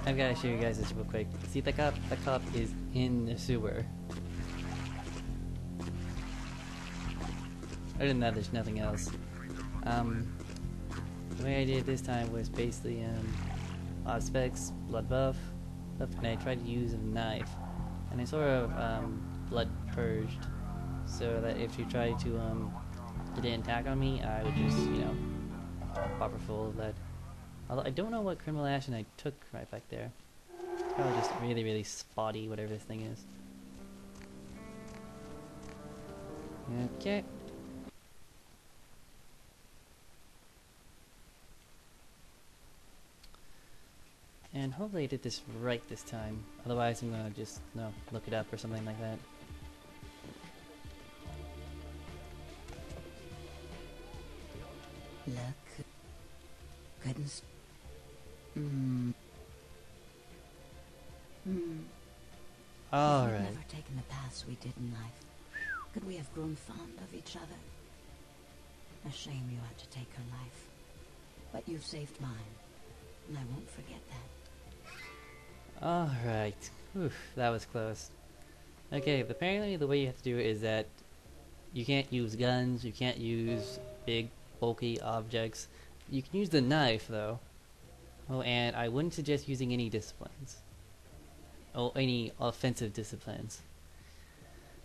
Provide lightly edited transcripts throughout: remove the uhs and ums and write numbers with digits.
I've got to show you guys this real quick. See the cop? The cop is in the sewer. Other than that, there's nothing else. The way I did it this time was basically specs, blood buff, and I tried to use a knife. And I sort of blood purged, so that if you tried to get an attack on me, I would just, you know, pop her full of blood. Although I don't know what criminal action I took right back there. Probably just really, really spotty, whatever this thing is. Okay. And hopefully I did this right this time. Otherwise I'm gonna just, you know, look it up or something like that. Look. Couldn't. Alright. If we'd never taken the paths we did in life, could we have grown fond of each other? A shame you had to take her life. But you've saved mine, and I won't forget that. Alright. That was close. Okay, apparently the way you have to do it is that you can't use guns, you can't use big, bulky objects. You can use the knife, though. Oh, and I wouldn't suggest using any disciplines. Oh, any offensive disciplines.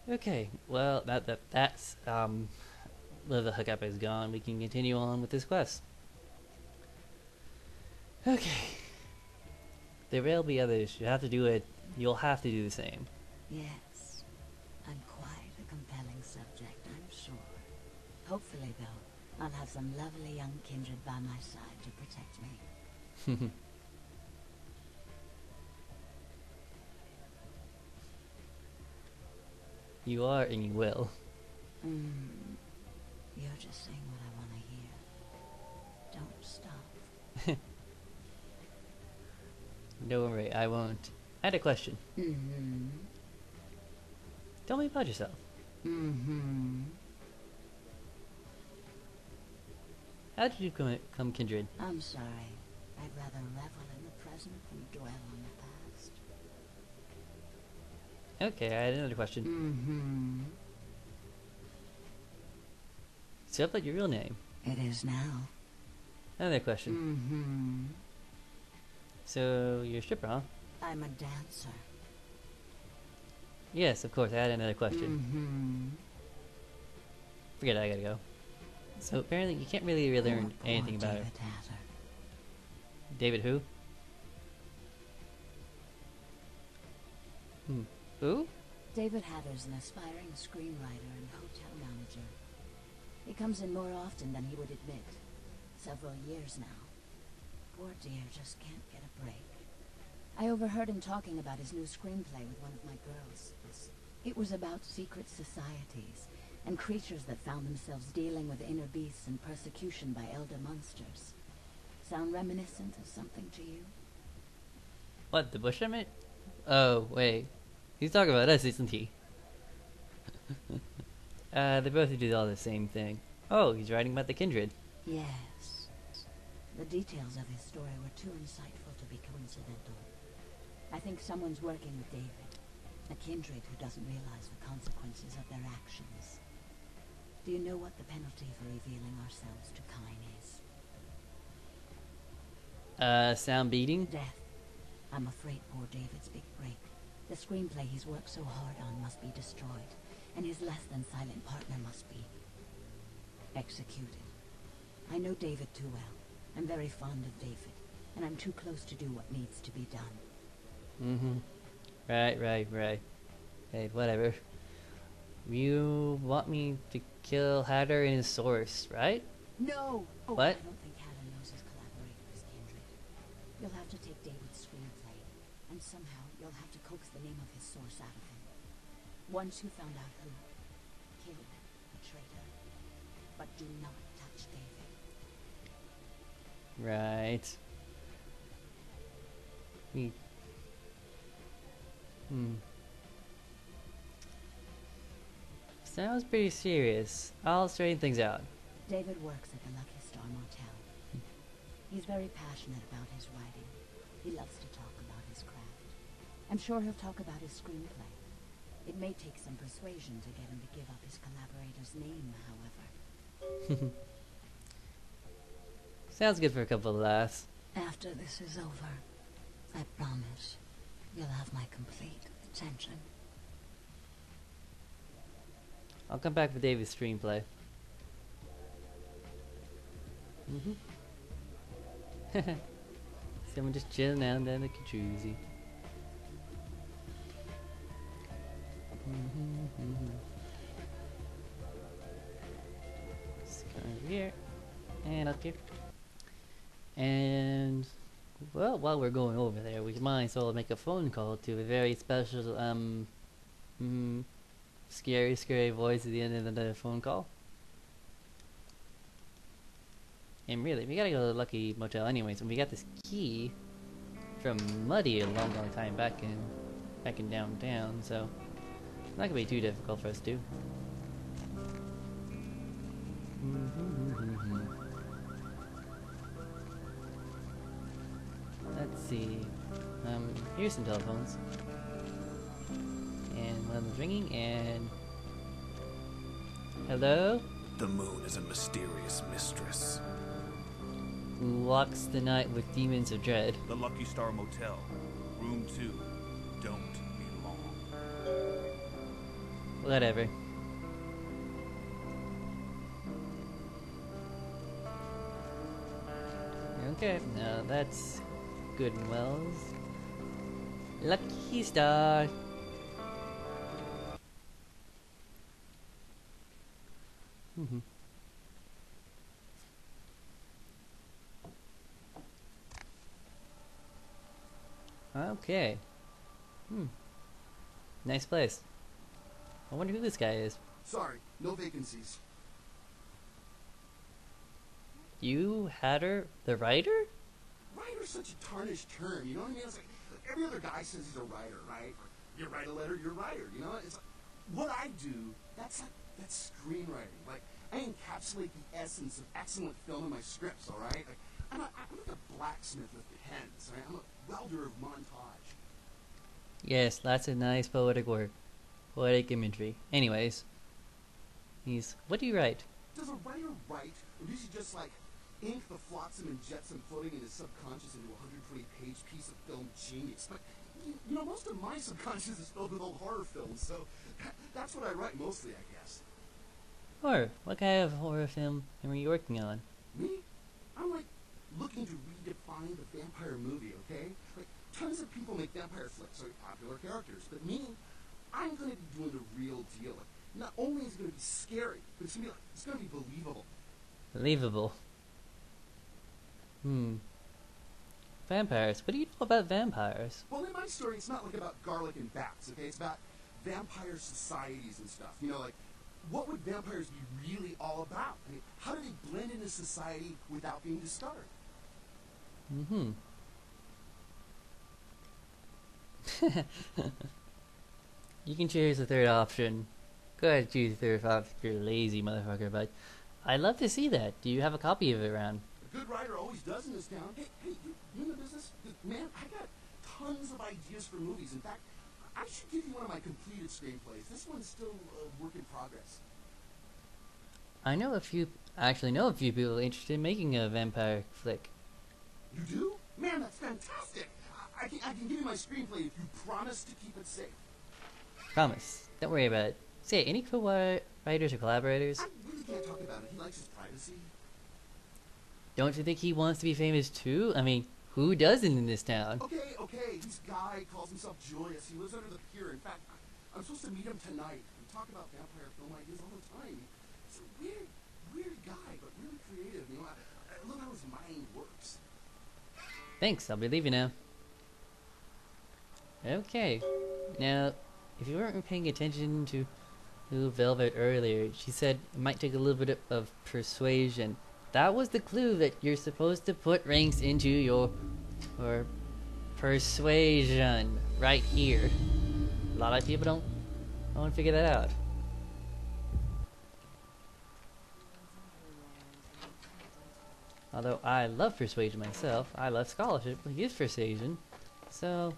Okay, well, that's, where the hookup is gone. We can continue on with this quest. Okay. There will be others. You have to do it. You'll have to do the same. Yes. I'm quite a compelling subject, I'm sure. Hopefully, though, I'll have some lovely young kindred by my side to protect me. You are and you will. You're just saying what I want to hear. Don't stop. Don't worry, I won't. I had a question. Tell me about yourself. How did you become kindred? I'm sorry. I'd rather revel in the present than dwell on the past. Okay, I had another question. So how about your real name? It is now. Another question. So, you're a stripper, huh? I'm a dancer. Yes, of course, I had another question. Forget it, I gotta go. So, apparently you can't really learn anything about it. David who? Who? David Hatter's an aspiring screenwriter and hotel manager. He comes in more often than he would admit. Several years now. Poor dear just can't get a break. I overheard him talking about his new screenplay with one of my girls. It was about secret societies and creatures that found themselves dealing with inner beasts and persecution by elder monsters. Sound reminiscent of something to you? What, the Bush Summit? Oh, wait. He's talking about us, isn't he? They both do all the same thing. Oh, he's writing about the kindred. Yes. The details of his story were too insightful to be coincidental. I think someone's working with David, a kindred who doesn't realize the consequences of their actions. Do you know what the penalty for revealing ourselves to Kine is? Sound beating? Death. I'm afraid poor David's big break. The screenplay he's worked so hard on must be destroyed, and his less-than-silent partner must be executed. I know David too well. I'm very fond of David, and I'm too close to do what needs to be done. Right. Hey, whatever. You want me to kill Hatter and his source, right? No! Oh, What? I don't think Hatter knows his collaborators, kindred. You'll have to take David's screenplay, and somehow you'll have to coax the name of his source out of him. Once you found out who, kill a traitor. But do not touch David. Right. Sounds pretty serious. I'll straighten things out. David works at the Lucky Star Motel. He's very passionate about his writing. He loves to talk about I'm sure he'll talk about his screenplay. It may take some persuasion to get him to give up his collaborator's name, however. Sounds good for a couple of laughs. After this is over, I promise you'll have my complete attention. I'll come back for David's screenplay. Someone just chilling out down the jacuzzi. Just come over here and up here. And well, while we're going over there, we might as well make a phone call to a very special scary voice at the end of the phone call. And really, we gotta go to the Lucky Motel anyways, and we got this key from Muddy a long time back in downtown, so it's not gonna be too difficult for us to do. Let's see. Here's some telephones. And one of them's ringing, and hello? The moon is a mysterious mistress. Who walks the night with demons of dread. The Lucky Star Motel, room 2. Don't be long. Whatever. Okay, now that's good and Wells. Lucky Star. Okay. Nice place. I wonder who this guy is. Sorry, no vacancies. You, Hatter, the writer? Writer's such a tarnished term, you know what I mean? It's like, every other guy says he's a writer, right? You write a letter, you're a writer, you know? It's like, what I do, that's screenwriting. Like, I encapsulate the essence of excellent film in my scripts, all right? Like, I'm like a blacksmith with pens, right? I'm a welder of montage. Yes, that's a nice poetic work. Poetic imagery. Anyways. What do you write? Does a writer write, or does he just, like, ink the flotsam and jetsam floating in his subconscious into a 120-page piece of film genius? But, you know, most of my subconscious is filled with old horror films, so that's what I write mostly, I guess. Horror. What kind of horror film are you working on? Me? I'm, like, looking to redefine the vampire movie, okay? Like, tons of people make vampire flicks, like popular characters, but me, I'm gonna be doing the real deal. Like, not only is it gonna be scary, but it's gonna be believable. Believable. Vampires. What do you know about vampires? Well, in my story, it's not like about garlic and bats, okay? It's about vampire societies and stuff. You know, like, what would vampires be really all about? I mean, how do they blend into society without being discovered? You can choose the third option. Go ahead and choose the third option if you're a lazy motherfucker, but I'd love to see that. Do you have a copy of it around? A good writer always does in this town. Hey, you in the business? Man, I got tons of ideas for movies. In fact, I should give you one of my completed screenplays. This one's still a work in progress. I actually know a few people interested in making a vampire flick. You do? Man, that's fantastic. I can give you my screenplay if you promise to keep it safe. Promise. Don't worry about it. Say, any co-writers or collaborators? I really can't talk about it. He likes his privacy. Don't you think he wants to be famous too? I mean, who doesn't in this town? Okay. This guy calls himself Julius. He lives under the pier. In fact, I'm supposed to meet him tonight. We talk about vampire film ideas all the time. He's a weird guy, but really creative. You know, I love how his mind works. Thanks, I'll be leaving now. Okay. Now, if you weren't paying attention to Velvet earlier, she said it might take a little bit of persuasion. That was the clue that you're supposed to put ranks into your persuasion right here. A lot of people don't figure that out. Although I love persuasion myself, I love scholarship, but use persuasion. So,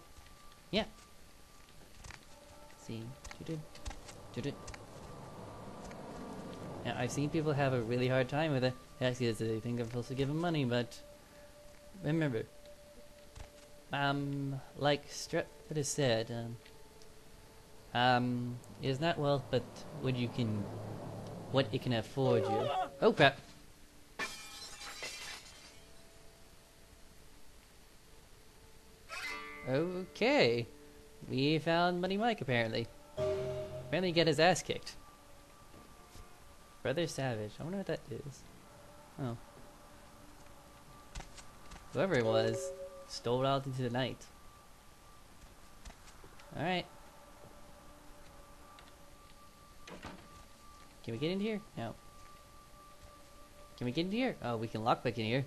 yeah. See. Now, I've seen people have a really hard time with it. Actually, they think I'm supposed to give them money, but remember, like Strepford has said, it is not wealth, but what it can afford you. Oh crap! Okay, we found Money Mike apparently. Apparently, he got his ass kicked. Brother Savage. I wonder what that is. Oh. Whoever it was, stole out into the night. Alright. Can we get in here? No. Can we get in here? Oh, we can lockpick in here.